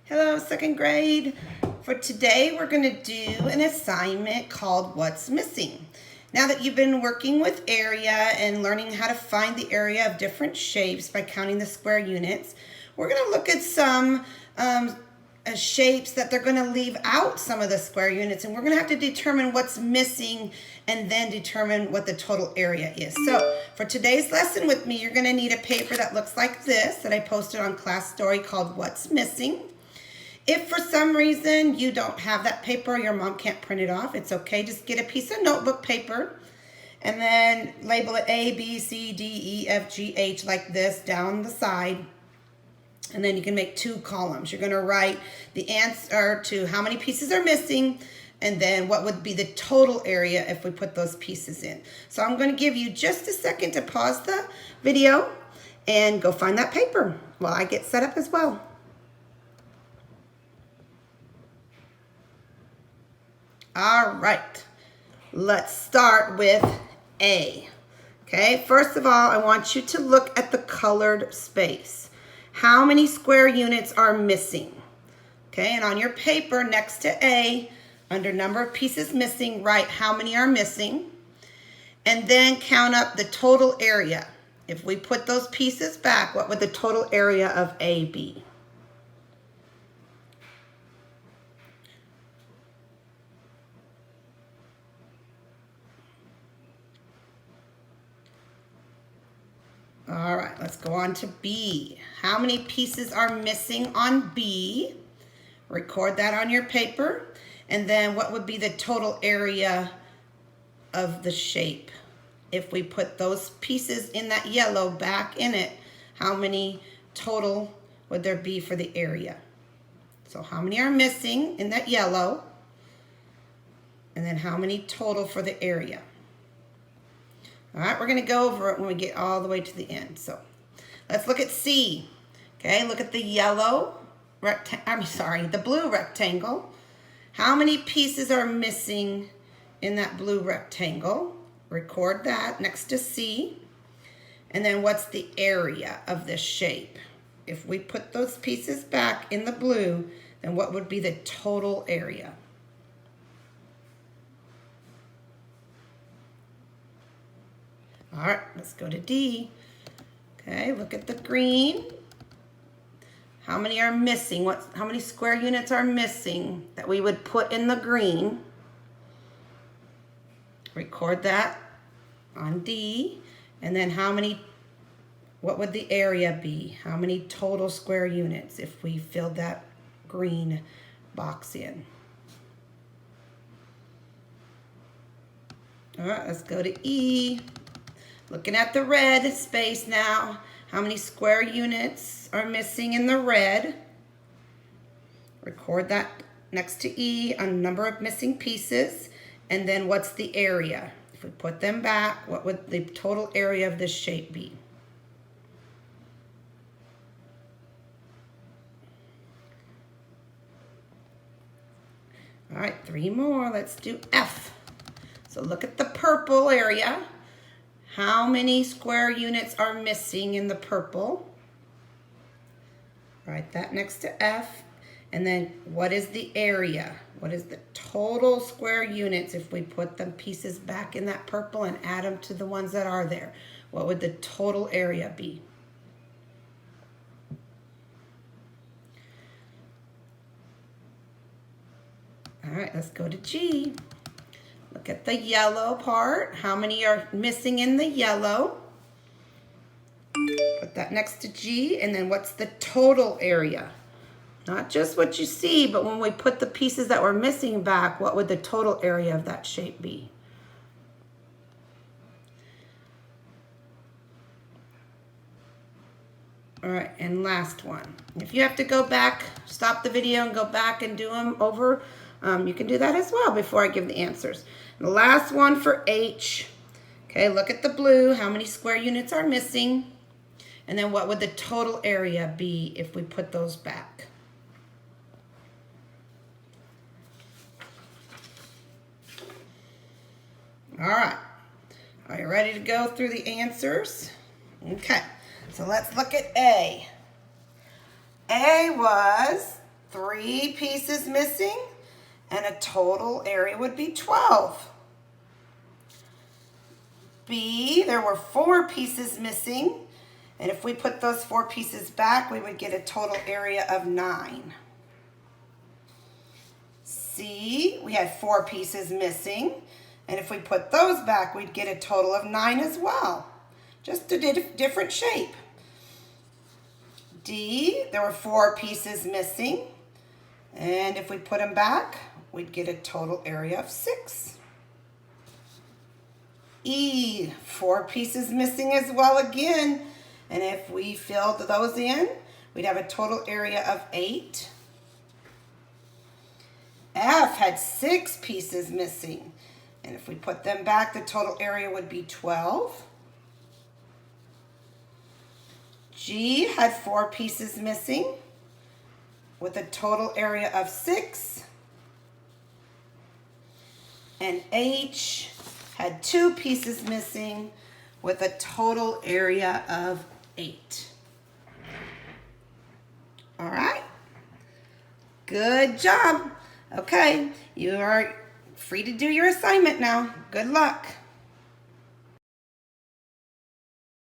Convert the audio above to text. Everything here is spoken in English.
Hello, second grade. For today, we're going to do an assignment called What's Missing. Now that you've been working with area and learning how to find the area of different shapes by counting the square units, we're going to look at some shapes that they're going to leave out some of the square units, and we're going to have to determine what's missing and then determine what the total area is. So for today's lesson with me, you're going to need a paper that looks like this that I posted on Class Story called What's Missing. If for some reason you don't have that paper or your mom can't print it off, it's okay. Just get a piece of notebook paper and then label it A, B, C, D, E, F, G, H like this down the side. And then you can make two columns. You're going to write the answer to how many pieces are missing and then what would be the total area if we put those pieces in. So I'm going to give you just a second to pause the video and go find that paper while I get set up as well. All right, let's start with A. Okay, first of all, I want you to look at the colored space. How many square units are missing? Okay, and on your paper next to A, under number of pieces missing, write how many are missing, and then count up the total area. If we put those pieces back, what would the total area of A be? All right, let's go on to B. How many pieces are missing on B? Record that on your paper. And then what would be the total area of the shape? If we put those pieces in that yellow back in it, how many total would there be for the area? So how many are missing in that yellow? And then how many total for the area? All right, we're going to go over it when we get all the way to the end. So let's look at C. Okay, look at the the blue rectangle. How many pieces are missing in that blue rectangle? Record that next to C. And then what's the area of this shape? If we put those pieces back in the blue, then what would be the total area? All right, let's go to D. Okay, look at the green. How many are missing? How many square units are missing that we would put in the green? Record that on D. And then what would the area be? How many total square units if we filled that green box in? All right, let's go to E. Looking at the red space now, how many square units are missing in the red? Record that next to E on number of missing pieces. And then what's the area? If we put them back, what would the total area of this shape be? All right, 3 more. Let's do F. So look at the purple area. How many square units are missing in the purple? Write that next to F. And then what is the area? What is the total square units if we put the pieces back in that purple and add them to the ones that are there? What would the total area be? All right, let's go to G. Look at the yellow part. How many are missing in the yellow? Put that next to G, and then what's the total area? Not just what you see, but when we put the pieces that were missing back, what would the total area of that shape be? All right, and last one. If you have to go back, stop the video and go back and do them over, you can do that as well before I give the answers. And the last one for H. Okay, look at the blue. How many square units are missing? And then what would the total area be if we put those back? All right. Are you ready to go through the answers? Okay. So let's look at A. A was 3 pieces missing, and a total area would be 12. B, there were 4 pieces missing, and if we put those 4 pieces back, we would get a total area of 9. C, we had 4 pieces missing, and if we put those back, we'd get a total of 9 as well. Just a different shape. D, there were 4 pieces missing, and if we put them back, we'd get a total area of 6. E, 4 pieces missing as well again, and if we filled those in, we'd have a total area of 8. F had 6 pieces missing, and if we put them back, the total area would be 12. G had 4 pieces missing with a total area of 6. And H had 2 pieces missing with a total area of 8. All right. Good job. Okay, you are free to do your assignment now. Good luck.